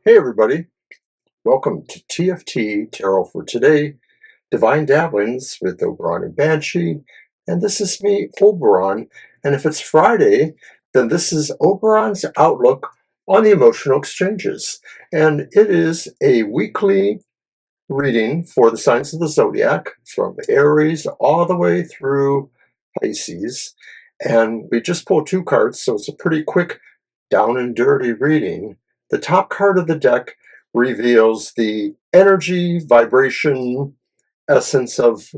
Hey everybody, welcome to TFT Tarot for today, Divine Dabblings with Oberon and Banshee, and this is me, Oberon, and if it's Friday, then this is Oberon's outlook on the emotional exchanges, and it is a weekly reading for the signs of the zodiac, from Aries all the way through Pisces, and we just pulled two cards, so it's a pretty quick down and dirty reading. The top card of the deck reveals the energy, vibration, essence of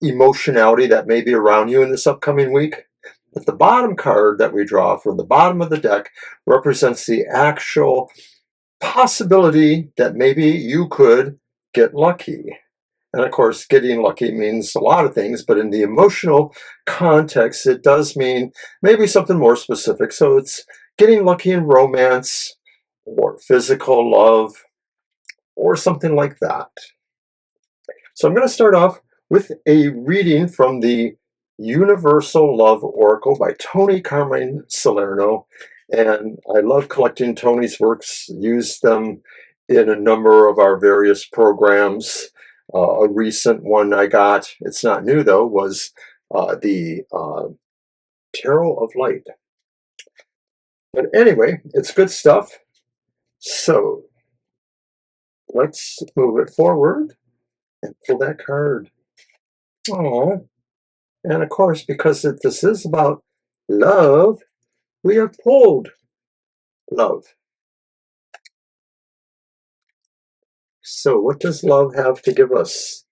emotionality that may be around you in this upcoming week. But the bottom card that we draw from the bottom of the deck represents the actual possibility that maybe you could get lucky. And of course, getting lucky means a lot of things, but in the emotional context, it does mean maybe something more specific. So it's getting lucky in romance or physical love or something like that. So I'm going to start off with a reading from the Universal Love Oracle by Tony Carmine Salerno. And I love collecting Tony's works, use them in a number of our various programs. A recent one I got, it's not new though, was the Tarot of Light. But anyway, it's good stuff. So let's move it forward and pull that card. Oh, and of course, because this is about love, we have pulled love. So what does love have to give us?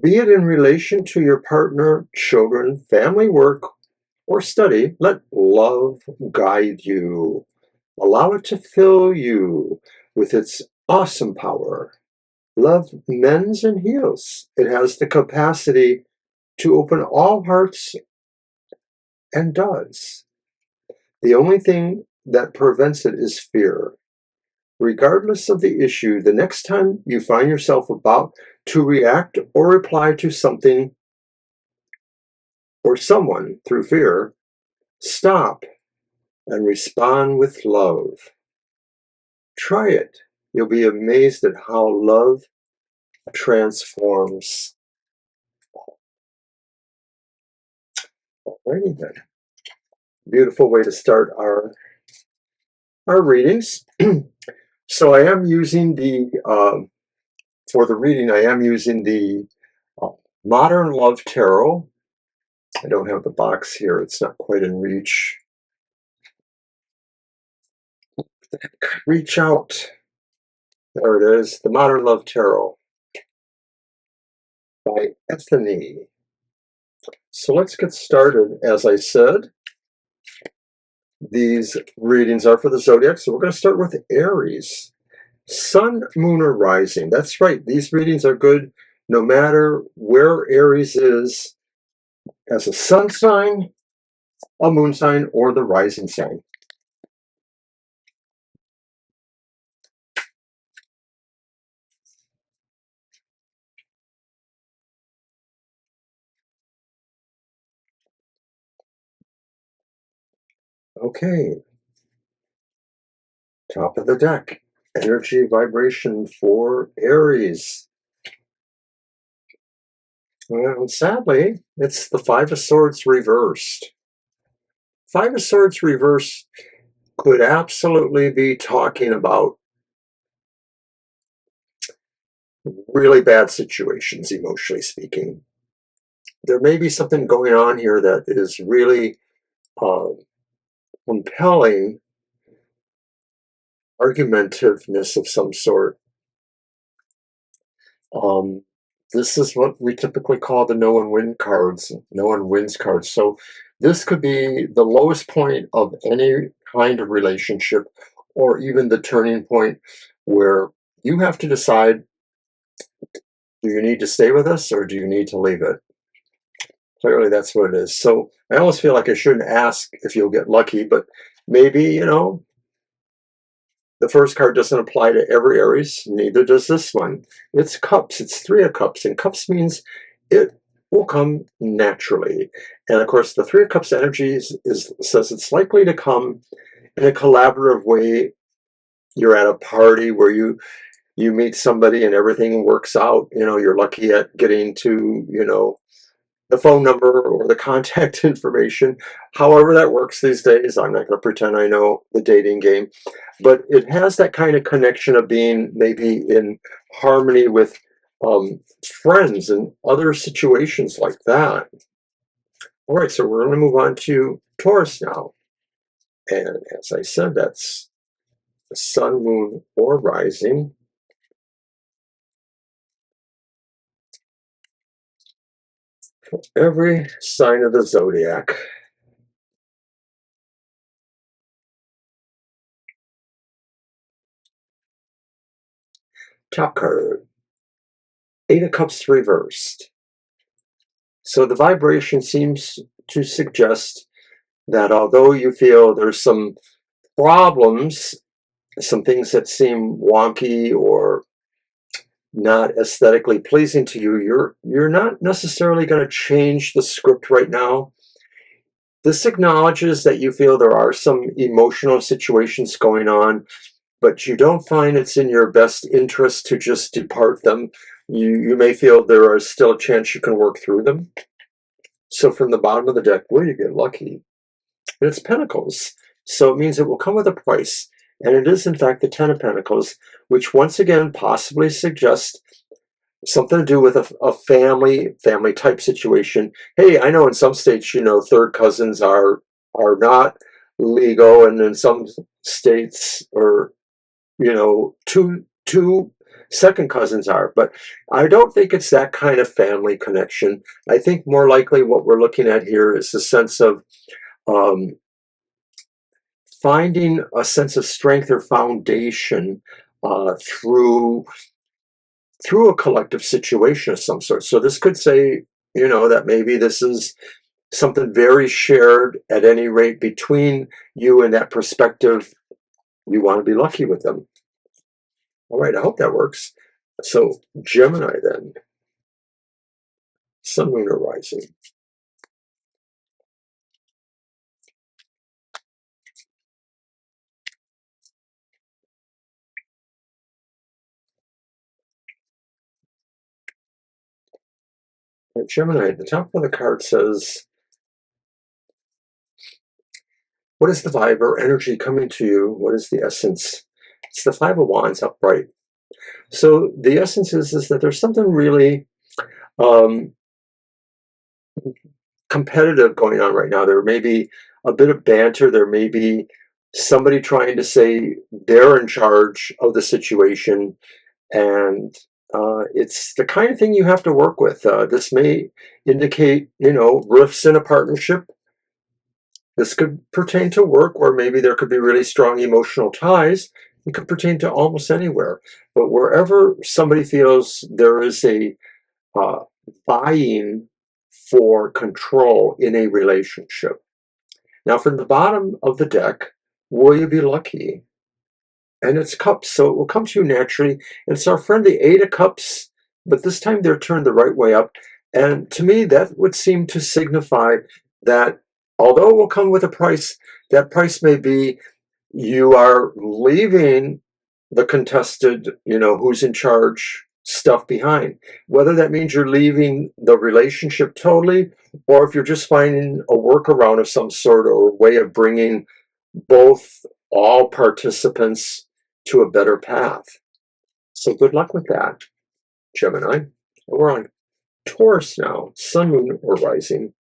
Be it in relation to your partner, children, family, work, or study, let love guide you. Allow it to fill you with its awesome power. Love mends and heals. It has the capacity to open all hearts and does. The only thing that prevents it is fear. Regardless of the issue, the next time you find yourself about to react or reply to something or someone through fear, stop and respond with love. Try it. You'll be amazed at how love transforms. Alrighty then. Beautiful way to start our readings. So I am using for the reading, I am using the Modern Love Tarot. I don't have the box here. It's not quite in reach. Reach out. There it is. The Modern Love Tarot by Ethany. So let's get started. As I said, these readings are for the zodiac. So we're going to start with Aries. Sun, Moon, or Rising. That's right. These readings are good no matter where Aries is as a sun sign, a moon sign, or the rising sign. Okay. Top of the deck. Energy vibration for Aries. Well, sadly, it's the Five of Swords reversed. Five of Swords reversed could absolutely be talking about really bad situations, emotionally speaking. There may be something going on here that is really compelling argumentiveness of some sort. This is what we typically call the no one win cards, no one wins cards. So this could be the lowest point of any kind of relationship, or even the turning point where you have to decide, do you need to stay with us or do you need to leave it? Clearly that's what it is. So I almost feel like I shouldn't ask if you'll get lucky, but maybe, the first card doesn't apply to every Aries, neither does this one. It's Cups, it's Three of Cups, and Cups means it will come naturally. And of course, the Three of Cups energy says it's likely to come in a collaborative way. You're at a party where you meet somebody and everything works out. You're lucky at getting to, the phone number or the contact information. However that works these days. I'm not going to pretend I know the dating game. But it has that kind of connection of being maybe in harmony with friends and other situations like that. All right, so we're going to move on to Taurus now. And as I said, that's the sun, moon, or rising. For every sign of the zodiac. Top card, Eight of Cups reversed. So the vibration seems to suggest that although you feel there's some problems, some things that seem wonky or not aesthetically pleasing to you, you're not necessarily going to change the script right now. This acknowledges that you feel there are some emotional situations going on, but you don't find it's in your best interest to just depart them. You may feel there is still a chance you can work through them. So from the bottom of the deck, where you get lucky, and it's Pentacles. So it means it will come with a price. And it is, in fact, the Ten of Pentacles, which once again possibly suggests something to do with a family type situation. Hey, I know in some states, third cousins are not legal, and in some states, or two second cousins are, but I don't think it's that kind of family connection. I think more likely what we're looking at here is a sense of finding a sense of strength or foundation through a collective situation of some sort. So this could say, that maybe this is something very shared at any rate between you and that perspective. You want to be lucky with them. All right, I hope that works. So Gemini then, sun, moon, or rising. Gemini, the top of the card says, what is the vibe or energy coming to you? What is the essence? It's the Five of Wands upright. So the essence is that there's something really competitive going on right now. There may be a bit of banter. There may be somebody trying to say they're in charge of the situation. And it's the kind of thing you have to work with. This may indicate, rifts in a partnership. This could pertain to work, or maybe there could be really strong emotional ties. It could pertain to almost anywhere. But wherever somebody feels there is a vying for control in a relationship. Now, from the bottom of the deck, will you be lucky? And it's Cups, so it will come to you naturally. And it's our friend, the Eight of Cups, but this time they're turned the right way up. And to me, that would seem to signify that although it will come with a price, that price may be you are leaving the contested, who's in charge stuff behind. Whether that means you're leaving the relationship totally, or if you're just finding a workaround of some sort or way of bringing all participants to a better path. So good luck with that, Gemini. We're on Taurus now, sun, moon, or rising.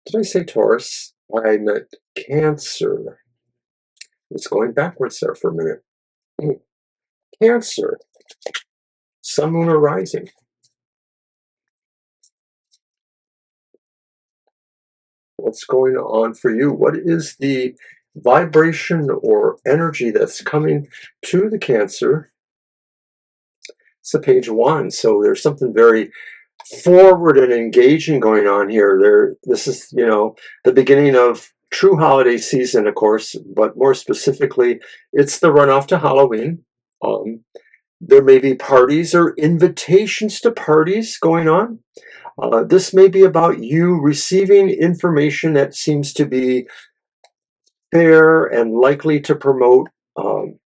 Did I say Taurus? I meant Cancer. It's going backwards there for a minute. Cancer, sun, moon, or rising. What's going on for you? What is the vibration or energy that's coming to the Cancer? It's the page one, so there's something very forward and engaging going on here. This is, the beginning of true holiday season, of course, but more specifically, it's the runoff to Halloween. Um, there may be parties or invitations to parties going on. This may be about you receiving information that seems to be fair and likely to promote um,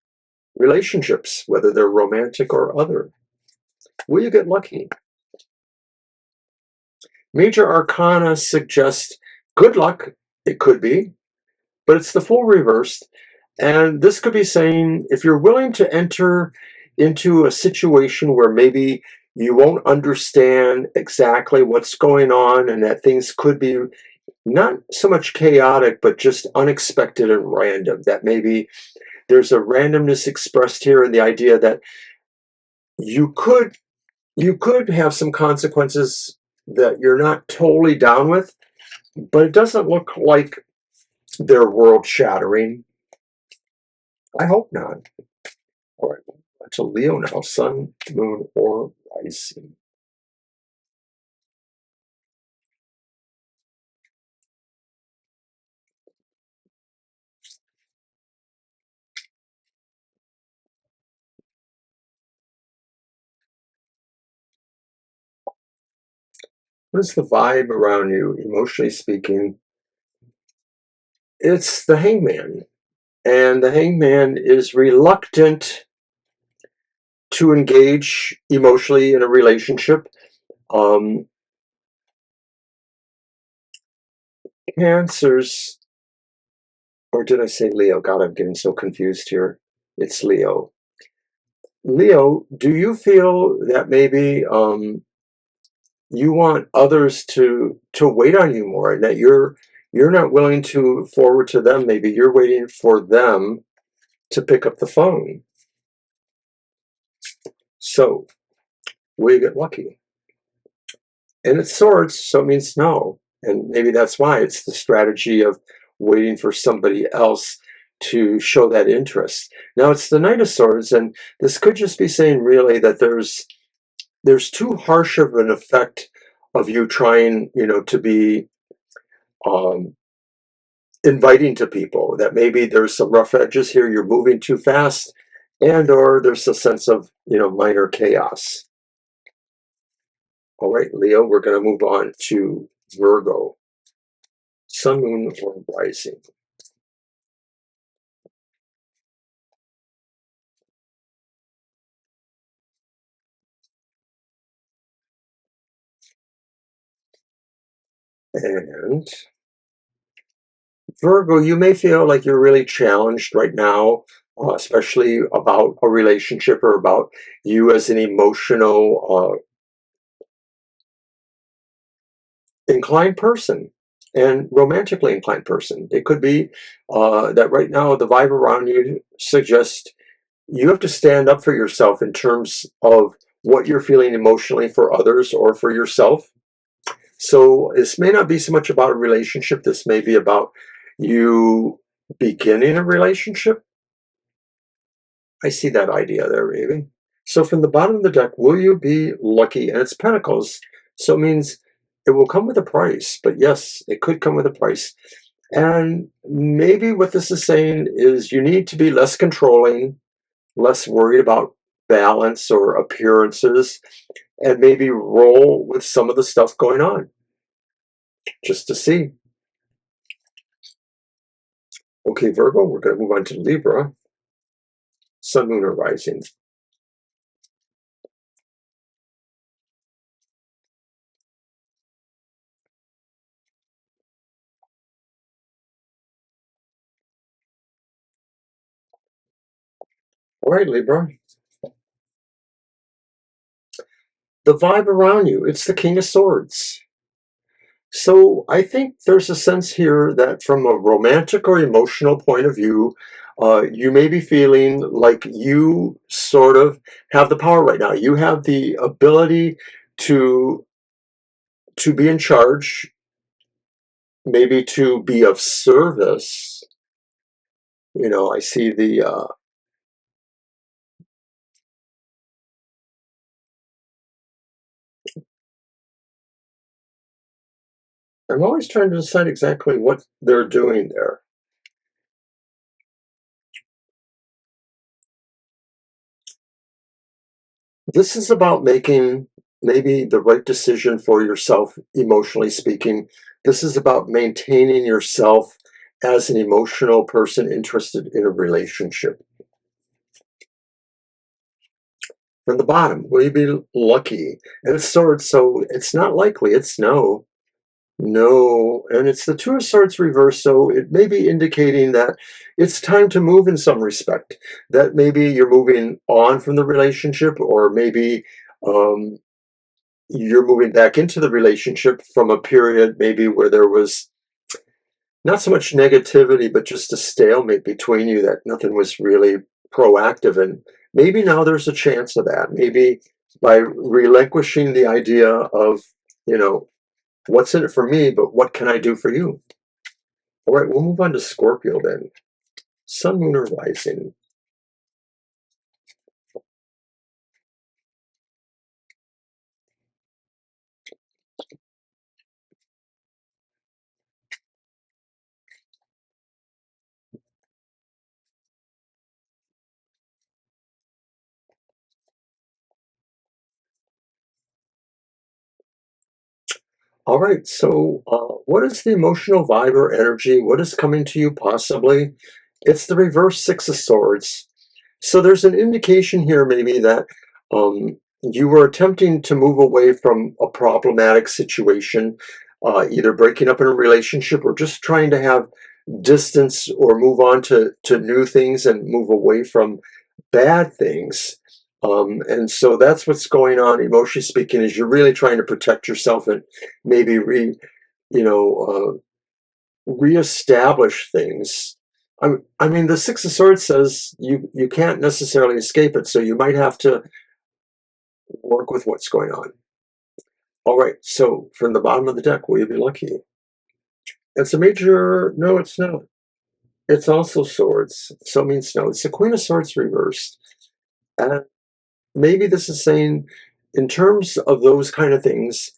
relationships, whether they're romantic or other. Will you get lucky? Major arcana suggest good luck. It could be, but it's the full reversed. And this could be saying if you're willing to enter into a situation where maybe you won't understand exactly what's going on and that things could be not so much chaotic, but just unexpected and random, that maybe there's a randomness expressed here in the idea that you could have some consequences that you're not totally down with, but it doesn't look like they're world shattering. I hope not. All right, to Leo now, Sun, Moon, or Rising. What is the vibe around you, emotionally speaking? It's the Hangman, and the Hangman is reluctant to engage emotionally in a relationship. Um, Cancers, or did I say Leo? God, I'm getting so confused here. It's Leo. Leo, do you feel that maybe you want others to wait on you more, and that you're not willing to forward to them? Maybe you're waiting for them to pick up the phone. So, will you get lucky? And it's swords, so it means no. And maybe that's why it's the strategy of waiting for somebody else to show that interest. Now it's the Knight of Swords, and this could just be saying really that there's too harsh of an effect of you trying, to be um, inviting to people, that maybe there's some rough edges here, you're moving too fast, and or there's a sense of, minor chaos. All right, Leo, we're going to move on to Virgo, Sun, Moon, or Rising. And Virgo, you may feel like you're really challenged right now, especially about a relationship or about you as an emotional inclined person and romantically inclined person. It could be that right now the vibe around you suggests you have to stand up for yourself in terms of what you're feeling emotionally for others or for yourself. So this may not be so much about a relationship. This may be about you beginning a relationship. I see that idea there, maybe. So from the bottom of the deck, will you be lucky? And it's Pentacles, so it means it will come with a price. But yes, it could come with a price. And maybe what this is saying is you need to be less controlling, less worried about balance or appearances, and maybe roll with some of the stuff going on just to see. Okay, Virgo, we're going to move on to Libra, Sun, Moon, or Rising. All right, Libra. The vibe around you, it's the King of Swords. So I think there's a sense here that from a romantic or emotional point of view, you may be feeling like you sort of have the power right now. You have the ability to be in charge, maybe to be of service. I see I'm always trying to decide exactly what they're doing there. This is about making maybe the right decision for yourself, emotionally speaking. This is about maintaining yourself as an emotional person interested in a relationship. From the bottom, will you be lucky? And it's swords, so it's not likely, it's no. No, and it's the Two of Swords reversed, so it may be indicating that it's time to move in some respect. That maybe you're moving on from the relationship, or maybe um, you're moving back into the relationship from a period maybe where there was not so much negativity, but just a stalemate between you, that nothing was really proactive. And maybe now there's a chance of that. Maybe by relinquishing the idea of, you know, what's in it for me, but what can I do for you? All right, we'll move on to Scorpio then. Sun, Moon, or Rising. All right, so what is the emotional vibe or energy? What is coming to you possibly? It's the reverse Six of Swords. So there's an indication here maybe that you were attempting to move away from a problematic situation, either breaking up in a relationship or just trying to have distance or move on to new things and move away from bad things. And so that's what's going on emotionally speaking, is you're really trying to protect yourself and maybe you know, reestablish things. I mean, the Six of Swords says you can't necessarily escape it, so you might have to work with what's going on. All right, so from the bottom of the deck, will you be lucky? It's a major, no, it's not. It's also swords, so it means no. It's the Queen of Swords reversed. And maybe this is saying, in terms of those kind of things,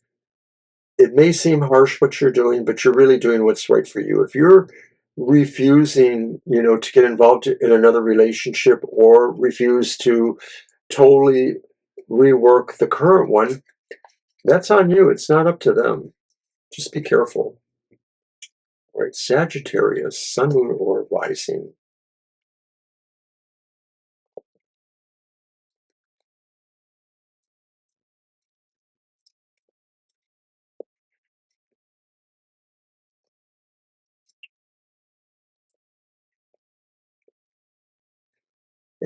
it may seem harsh what you're doing, but you're really doing what's right for you. If you're refusing, to get involved in another relationship, or refuse to totally rework the current one, that's on you. It's not up to them. Just be careful. All right, Sagittarius, Sun, Moon, or Rising.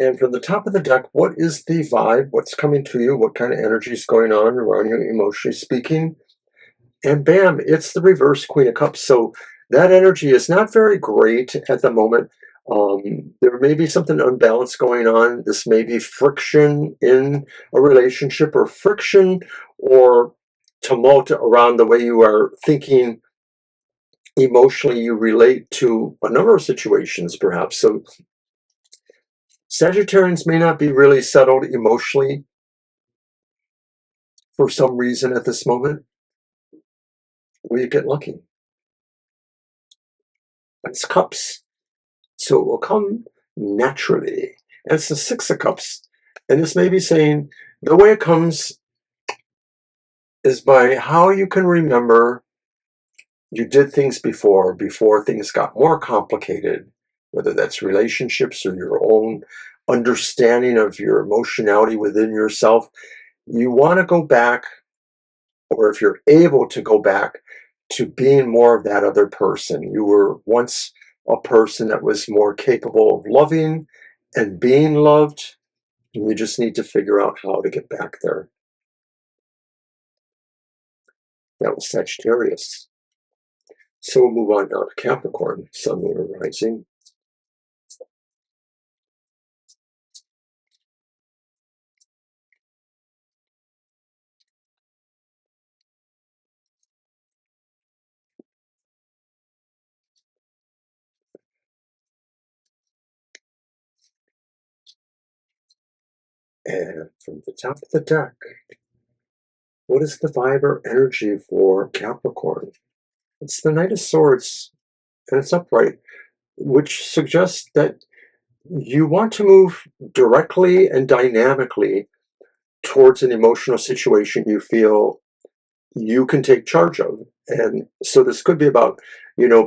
And from the top of the deck, what is the vibe? What's coming to you? What kind of energy is going on around you, emotionally speaking? And bam, it's the reverse Queen of Cups. So that energy is not very great at the moment. There may be something unbalanced going on. This may be friction in a relationship, or friction or tumult around the way you are thinking emotionally. You relate to a number of situations, perhaps. So Sagittarians may not be really settled emotionally for some reason at this moment. Will you get lucky? It's Cups. So it will come naturally. And it's the Six of Cups. And this may be saying the way it comes is by how you can remember you did things before things got more complicated, whether that's relationships or your own understanding of your emotionality within yourself. You want to go back, or if you're able to go back to being more of that other person. You were once a person that was more capable of loving and being loved. And you just need to figure out how to get back there. That was Sagittarius. So we'll move on now to Capricorn, Sun, Moon, or Rising. And from the top of the deck, what is the vibe or energy for Capricorn? It's the Knight of Swords, and it's upright, which suggests that you want to move directly and dynamically towards an emotional situation you feel you can take charge of. And so this could be about,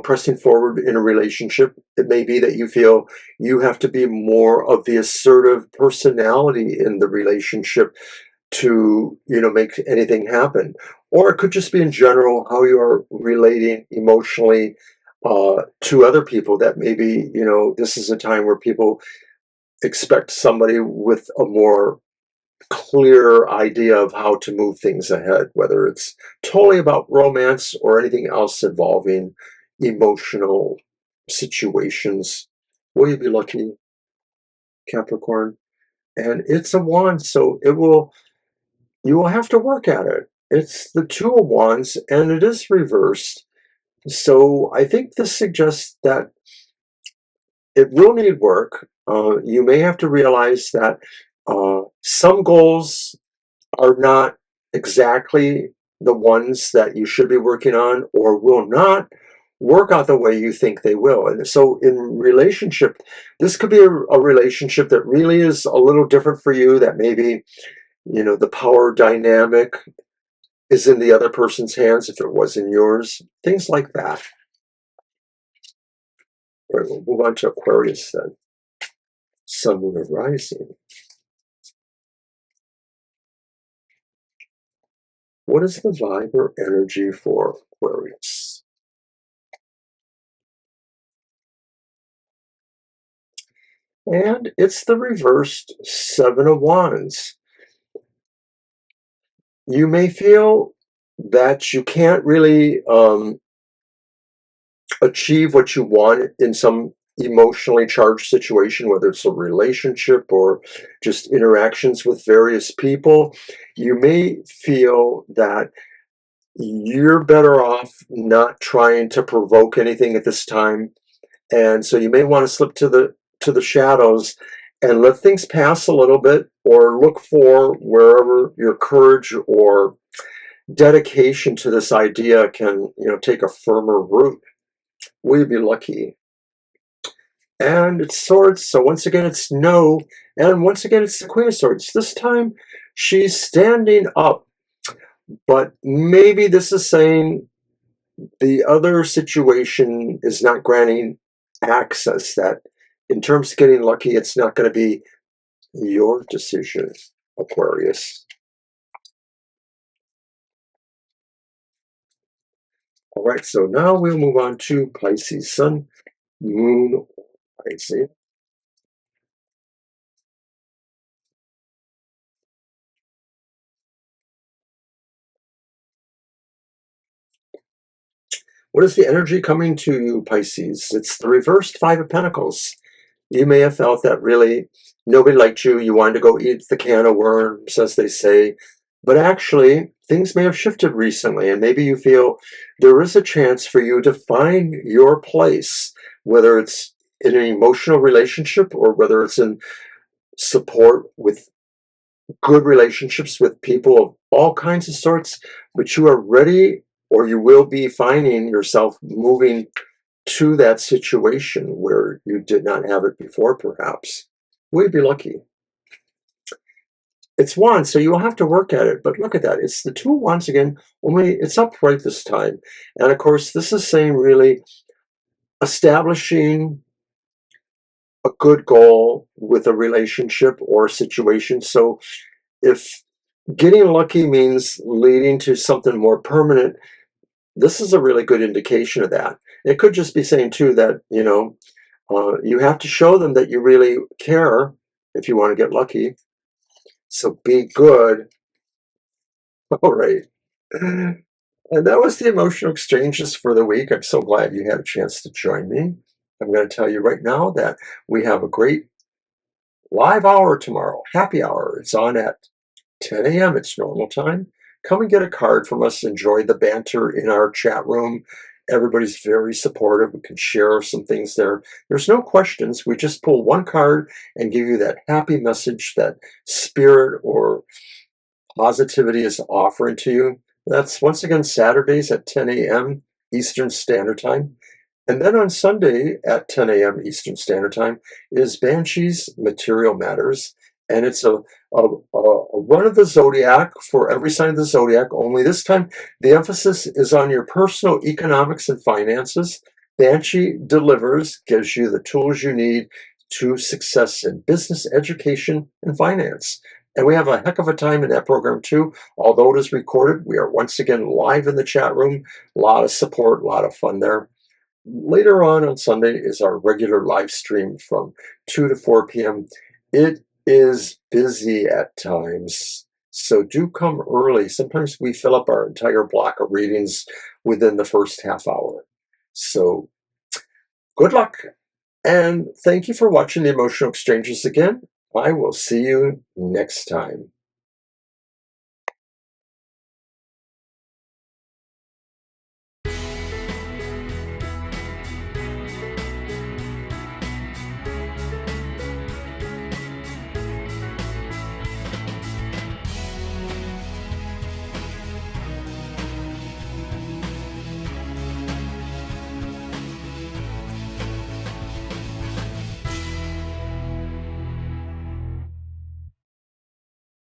pressing forward in a relationship. It may be that you feel you have to be more of the assertive personality in the relationship to, make anything happen. Or it could just be in general how you are relating emotionally to other people, that maybe, this is a time where people expect somebody with a more clear idea of how to move things ahead, whether it's totally about romance or anything else involving emotional situations. Will you be lucky, Capricorn? And it's a wand, so you will have to work at it. It's the Two of Wands, and it is reversed. So I think this suggests that it will need work. You may have to realize that some goals are not exactly the ones that you should be working on, or will not work out the way you think they will. And so in relationship, this could be a relationship that really is a little different for you, that maybe, the power dynamic is in the other person's hands if it was in yours, things like that. All right, we'll move on to Aquarius then. Sun, Moon, and Rising. What is the vibe or energy for Aquarius? And it's the reversed Seven of Wands. You may feel that you can't really achieve what you want in some emotionally charged situation, whether it's a relationship or just interactions with various people. You may feel that you're better off not trying to provoke anything at this time, and so you may want to slip to the shadows and let things pass a little bit, or look for wherever your courage or dedication to this idea can, take a firmer root. Will you be lucky? And it's Swords, so once again it's no, and once again it's the Queen of Swords. This time she's standing up, but maybe this is saying the other situation is not granting access, that in terms of getting lucky, it's not going to be your decision, Aquarius. All right, so now we'll move on to Pisces, Sun, Moon, Rising. What is the energy coming to you, Pisces? It's the reversed Five of Pentacles. You may have felt that really nobody liked you. You wanted to go eat the can of worms, as they say. But actually, things may have shifted recently, and maybe you feel there is a chance for you to find your place, whether it's in an emotional relationship or whether it's in support with good relationships with people of all kinds of sorts. But you are ready, or you will be finding yourself moving to that situation where you did not have it before, perhaps. We'd be lucky. It's Wands, so you will have to work at it, but look at that. It's the Two of Wands again, only it's upright this time. And of course, this is saying really establishing a good goal with a relationship or situation. So if getting lucky means leading to something more permanent, this is a really good indication of that. It could just be saying too that, you have to show them that you really care if you want to get lucky. So be good. All right. And that was the emotional exchanges for the week. I'm so glad you had a chance to join me. I'm going to tell you right now that we have a great live hour tomorrow, happy hour. It's on at 10 a.m. It's normal time. Come and get a card from us. Enjoy the banter in our chat room. Everybody's very supportive. We can share some things there. There's no questions. We just pull one card and give you that happy message that spirit or positivity is offering to you. That's once again Saturdays at 10 a.m. Eastern Standard Time. And then on Sunday at 10 a.m. Eastern Standard Time is Banshee's Material Matters. And it's a run of the zodiac for every sign of the zodiac, only this time the emphasis is on your personal economics and finances. Banshee delivers, gives you the tools you need to success in business, education, and finance. And we have a heck of a time in that program too. Although it is recorded, we are once again live in the chat room. A lot of support, a lot of fun there. Later on Sunday is our regular live stream from 2 to 4 p.m. It is busy at times, so do come early. Sometimes we fill up our entire block of readings within the first half hour. So good luck, and thank you for watching the Emotional Exchanges again. I will see you next time.